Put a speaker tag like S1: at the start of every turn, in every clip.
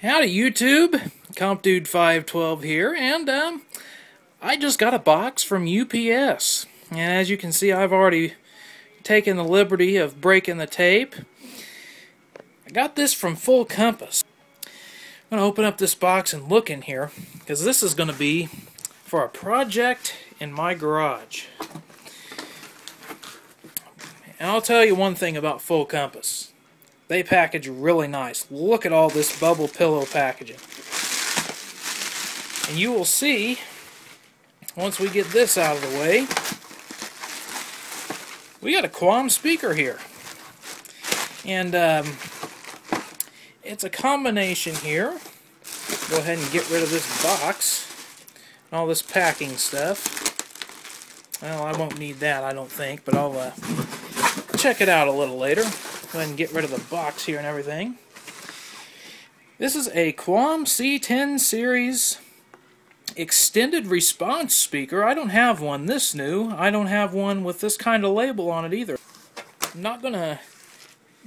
S1: Howdy YouTube, CompDude512 here, and I just got a box from UPS. And as you can see, I've already taken the liberty of breaking the tape. I got this from Full Compass. I'm going to open up this box and look in here, because this is going to be for a project in my garage. And I'll tell you one thing about Full Compass. They package really nice. Look at all this bubble pillow packaging. And you will see, once we get this out of the way, we got a Quam speaker here. And it's a combination here. Go ahead and get rid of this box. And all this packing stuff. Well, I won't need that, I don't think, but I'll check it out a little later. Go ahead and get rid of the box here and everything. This is a Quam C10 series extended response speaker. I don't have one this new. I don't have one with this kind of label on it either. I'm not going to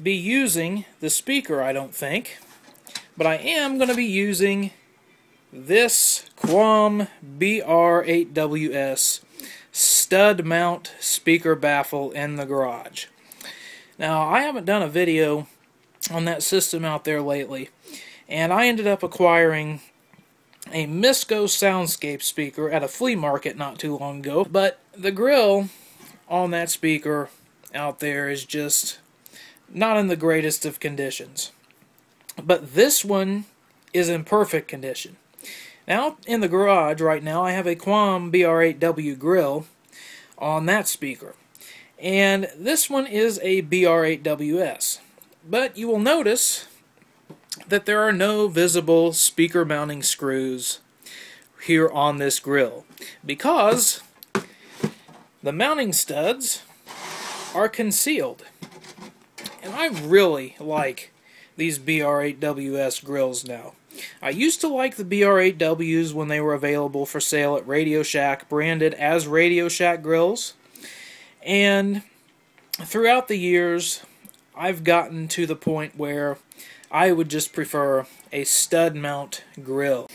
S1: be using the speaker, I don't think. But I am going to be using this Quam BR8WS stud mount speaker baffle in the garage. Now, I haven't done a video on that system out there lately, and I ended up acquiring a Misco Soundscape speaker at a flea market not too long ago, but the grill on that speaker out there is just not in the greatest of conditions. But this one is in perfect condition. Now, in the garage right now, I have a Quam BR8W grill on that speaker. And this one is a BR8WS. But you will notice that there are no visible speaker mounting screws here on this grill, because the mounting studs are concealed. And I really like these BR8WS grills now. I used to like the BR8Ws when they were available for sale at Radio Shack, branded as Radio Shack grills. And throughout the years, I've gotten to the point where I would just prefer a stud mount grill.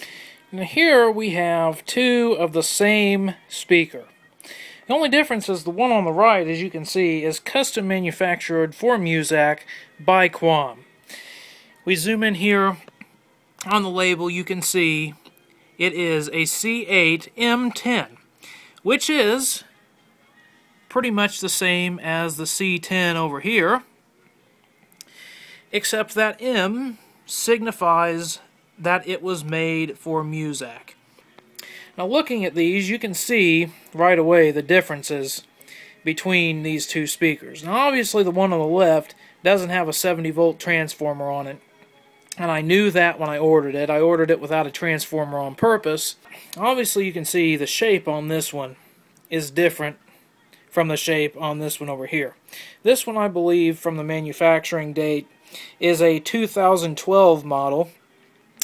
S1: Now here we have two of the same speaker. The only difference is the one on the right, as you can see, is custom manufactured for Muzak by Quam. We zoom in here on the label, you can see it is a C8M10, which is pretty much the same as the C10 over here, except that M signifies that it was made for Muzak. Now looking at these, you can see right away the differences between these two speakers. Now obviously the one on the left doesn't have a 70-volt transformer on it, and I knew that when I ordered it. I ordered it without a transformer on purpose. Obviously you can see the shape on this one is different from the shape on this one over here. This one, I believe, from the manufacturing date, is a 2012 model,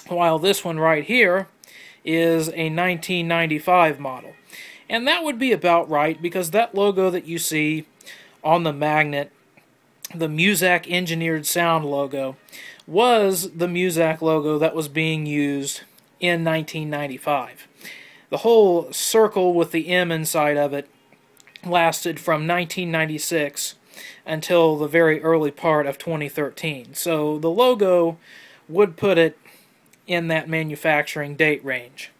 S1: while this one right here is a 1995 model. And that would be about right, because that logo that you see on the magnet, the Muzak Engineered Sound logo, was the Muzak logo that was being used in 1995. The whole circle with the M inside of it lasted from 1996 until the very early part of 2013. So the logo would put it in that manufacturing date range.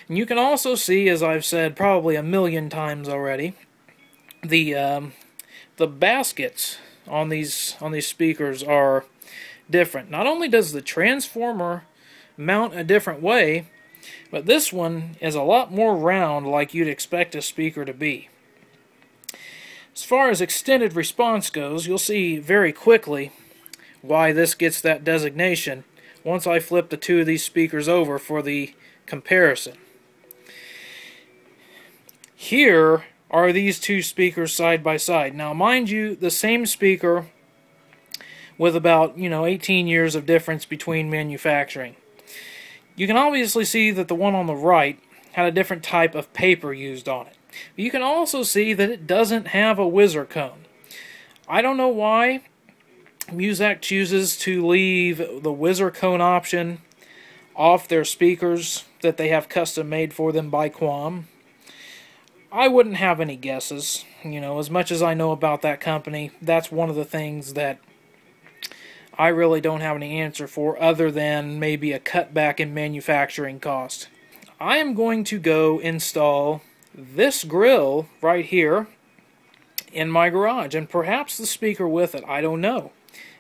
S1: And you can also see, as I've said probably a million times already, the baskets on these speakers are different. Not only does the transformer mount a different way, but this one is a lot more round, like you'd expect a speaker to be. As far as extended response goes, you'll see very quickly why this gets that designation once I flip the two of these speakers over for the comparison. Here are these two speakers side by side. Now mind you, the same speaker with about 18 years of difference between manufacturing. You can obviously see that the one on the right had a different type of paper used on it. But you can also see that it doesn't have a whizzer cone. I don't know why, Muzak chooses to leave the whizzer cone option off their speakers that they have custom made for them by Quam. I wouldn't have any guesses. You know, as much as I know about that company, that's one of the things that I really don't have any answer for, other than maybe a cutback in manufacturing cost. I am going to go install this grill right here in my garage, and perhaps the speaker with it. I don't know.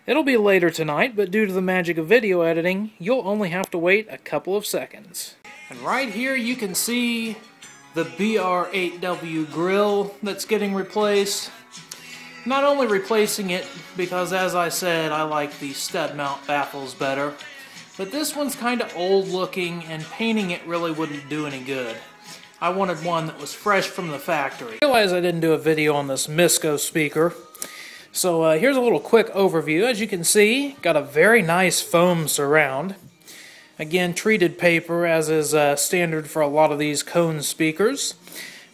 S1: It'll be later tonight, but due to the magic of video editing, you'll only have to wait a couple of seconds. And right here you can see the BR8W grill that's getting replaced. Not only replacing it because, as I said, I like the stud mount baffles better, but this one's kind of old looking and painting it really wouldn't do any good. I wanted one that was fresh from the factory. I realized I didn't do a video on this Misco speaker, so here's a little quick overview. As you can see, got a very nice foam surround. Again, treated paper, as is standard for a lot of these cone speakers.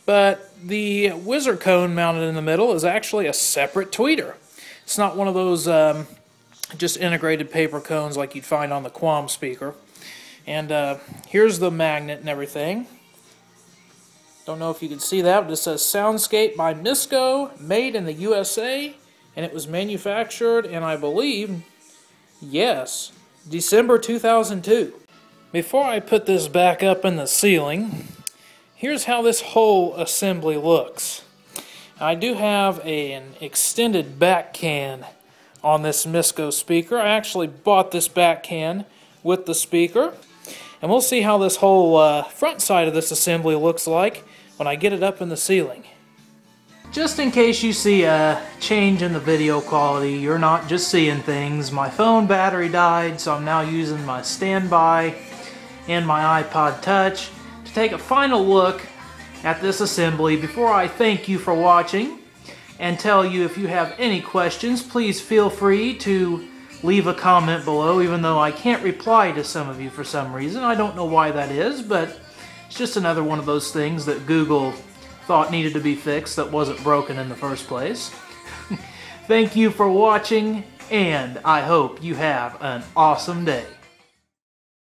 S1: But the whizzer cone mounted in the middle is actually a separate tweeter. It's not one of those just integrated paper cones like you'd find on the Quam speaker. And here's the magnet and everything. Don't know if you can see that, but it says Soundscape by Misco, made in the USA, and it was manufactured in, I believe, yes, December 2002. Before I put this back up in the ceiling, here's how this whole assembly looks. I do have an extended back can on this Misco speaker. I actually bought this back can with the speaker, and we'll see how this whole front side of this assembly looks like when I get it up in the ceiling. Just in case you see a change in the video quality, you're not just seeing things. My phone battery died, so I'm now using my standby and my iPod Touch to take a final look at this assembly before I thank you for watching and tell you if you have any questions, please feel free to leave a comment below, even though I can't reply to some of you for some reason. I don't know why that is, but it's just another one of those things that Google thought needed to be fixed that wasn't broken in the first place. Thank you for watching, and I hope you have an awesome day.